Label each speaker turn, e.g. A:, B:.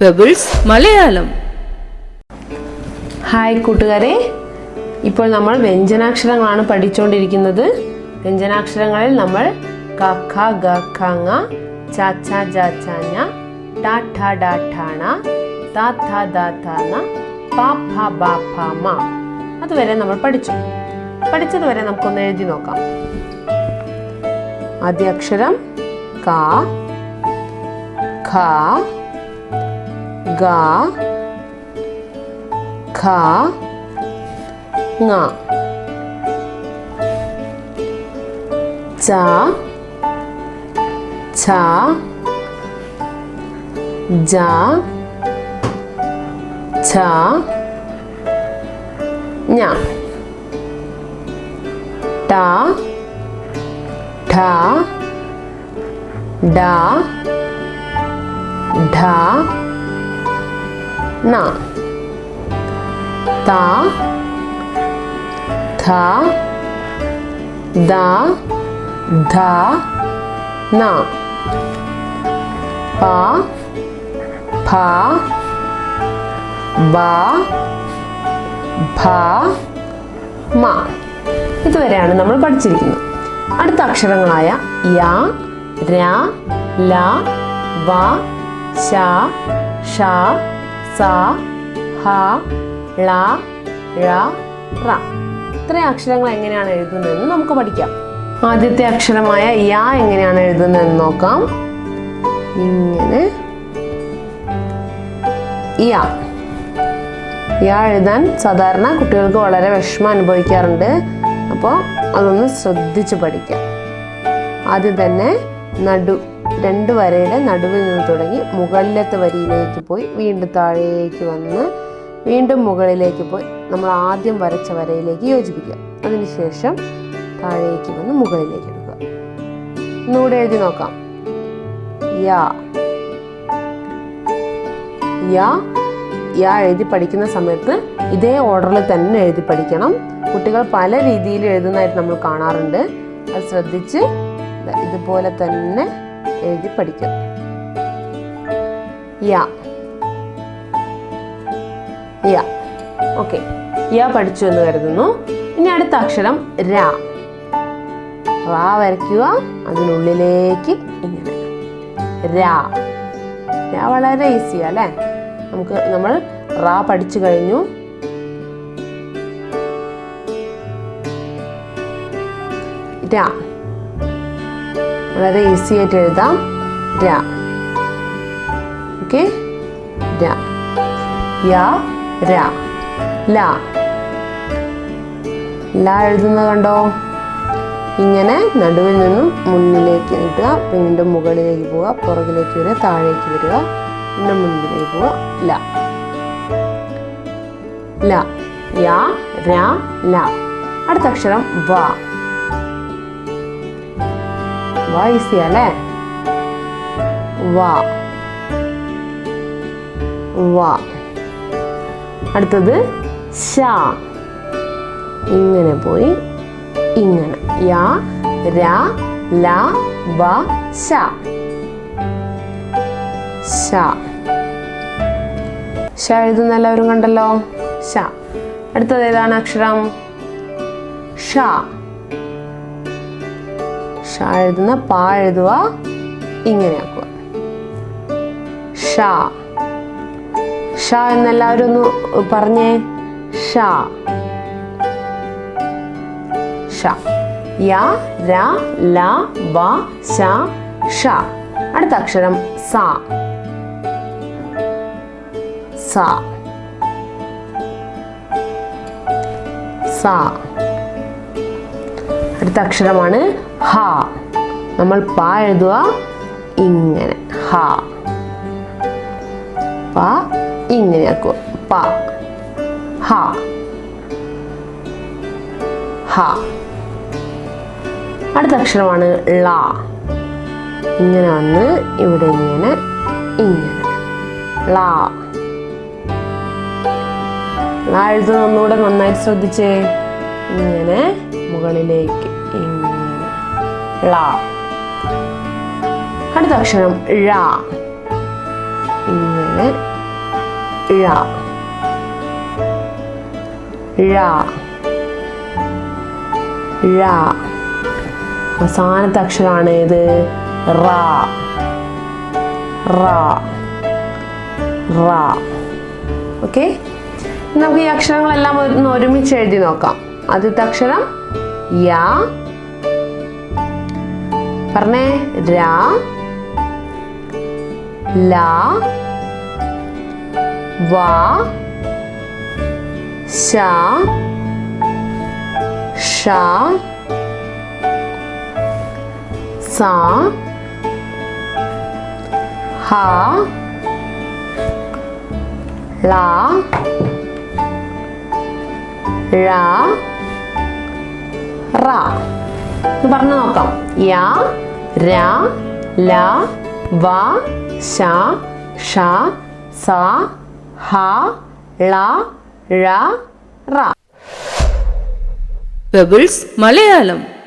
A: Pebbles Malayalam.
B: Hi കൂട്ടുകാരെ, ഇപ്പോൾ നമ്മൾ വ്യഞ്ജനാക്ഷരങ്ങളാണ് പഠിച്ചുകൊണ്ടിരിക്കുന്നത്. വ്യഞ്ജനാക്ഷരങ്ങളിൽ നമ്മൾ ക ഖ ഗ ഘ ങ ച ഛ ജ ഛ ഞ ട ഠ ഡ ഠ ണ ത ഥ ദ ഥ ന പ ഫ ബ ഫ മ അതുവരെ നമ്മൾ പഠിച്ചതുവരെ നമുക്കൊന്ന് എഴുതി നോക്കാം. ആദ്യ അക്ഷരം ക, ഖ, ഗ, ഖ, ങ, ച, ഛ, ജ, ഛ, ഞ, ട, ഠ, ഡ, ഢ, ണ, ത, ഥ, ദ, ധ, ന, പ, ഫ, ബ, ഭ, മ. ഇതുവരെയാണ് നമ്മൾ പഠിച്ചിരിക്കുന്നത്. അടുത്ത അക്ഷരങ്ങളായ യ, ര, ല, വ, ശ, ഷ, സ, ഹ, ള, ഴ, റ. ഇത്രയും അക്ഷരങ്ങൾ എങ്ങനെയാണ് എഴുതുന്നതെന്ന് നമുക്ക് പഠിക്കാം. ആദ്യത്തെ അക്ഷരമായ യ എങ്ങനെയാണ് എഴുതുന്നതെന്ന് നോക്കാം. ഇങ്ങനെ യ എഴുതാൻ സാധാരണ കുട്ടികൾക്ക് വളരെ വിഷമം അനുഭവിക്കാറുണ്ട്. അപ്പോൾ അതൊന്ന് ശ്രദ്ധിച്ച് പഠിക്കാം. ആദ്യം തന്നെ രണ്ട് വരയുടെ നടുവിൽ നിന്ന് തുടങ്ങി മുകളിലത്തെ വരിയിലേക്ക് പോയി വീണ്ടും താഴേക്ക് വന്ന് വീണ്ടും മുകളിലേക്ക് പോയി നമ്മൾ ആദ്യം വരച്ച വരയിലേക്ക് യോജിപ്പിക്കുക. അതിനുശേഷം താഴേക്ക് വന്ന് മുകളിലേക്ക് എടുക്കുക. ഒന്നുകൂടെ എഴുതി നോക്കാം. യ എഴുതി പഠിക്കുന്ന സമയത്ത് ഇതേ ഓർഡറിൽ തന്നെ എഴുതി പഠിക്കണം. കുട്ടികൾ പല രീതിയിൽ എഴുതുന്നതായിട്ട് നമ്മൾ കാണാറുണ്ട്. അത് ശ്രദ്ധിച്ച് ഇതുപോലെ തന്നെ എഴുതി പഠിക്കുക. ഓക്കെ, യ പഠിച്ചു എന്ന് കരുതുന്നു. ഇനി അടുത്ത അക്ഷരം ര. വരയ്ക്കുക, അതിനുള്ളിലേക്ക് ഇങ്ങനെ ര വളരെ ഈസിയാ അല്ലേ? നമ്മൾ റ പഠിച്ചു കഴിഞ്ഞു. ര വളരെ ഈസി ആയിട്ട് എഴുതാം. ര. ഓക്കെ, ര, യ, ര. ല എഴുതുന്നത് കണ്ടോ? ഇങ്ങനെ നടുവിൽ നിന്നും മുന്നിലേക്ക് നീട്ടുക, വീണ്ടും മുകളിലേക്ക് പോവുക, പുറകിലേക്ക് വരിക, താഴേക്ക് വരിക, വീണ്ടും മുന്നിലേക്ക് പോവുക. ല, യ, ര, ല. അടുത്ത അക്ഷരം വ. ഈസി അല്ലേ? വ. അടുത്തത് ശ. ഇങ്ങനെ പോയി ഇങ്ങനെ യ, ര, ല, വ, ശ. എഴുതുന്ന എല്ലാവരും കണ്ടല്ലോ. ശ. അടുത്തത് ഏതാണ് അക്ഷരം? ഷ. എഴുതുന്ന പ എഴുതുക, ഇങ്ങനെ ആക്കുക. ഷ എന്നെല്ലാവരും ഒന്ന് പറഞ്ഞേ. ഷ. യ, ര, ല, വ, ശ, ഷ. അടുത്ത അക്ഷരം സ. അടുത്ത അക്ഷരമാണ് ഹ. നമ്മൾ പ എഴുതുക, ഇങ്ങനെ ഹ. പ ഇങ്ങനെ ആക്കുക. പ, ഹ, ഹ. അടുത്ത അക്ഷരമാണ് ള. ഇങ്ങനെ വന്ന് ഇവിടെ ഇങ്ങനെ ള. എഴുതുന്ന ഒന്നുകൂടെ നന്നായിട്ട് ശ്രദ്ധിച്ചേ. ഇങ്ങനെ മുകളിലേക്ക് ഇങ്ങനെ ള. അടുത്ത അക്ഷരം ഴ. ഇങ്ങനെ ഴ ഴ ഴ. അവസാനത്തെ അക്ഷരമാണ് ഏത്? റ റ റ. ഓക്കെ, നമുക്ക് ഈ അക്ഷരങ്ങളെല്ലാം ഒന്ന് ഒരുമിച്ച് എഴുതി നോക്കാം. ആദ്യത്തെ അക്ഷരം യ, പറഞ്ഞേ, ര, ല, വ, ശ, ഷ, സ, ഹ, ള, ഴ, റ. പറഞ്ഞു നോക്കാം. യ, ര, ല, വ, ശ, ഷ, സ, ഹ, ള, ഴ, റ.
A: പെബിൾസ് മലയാളം.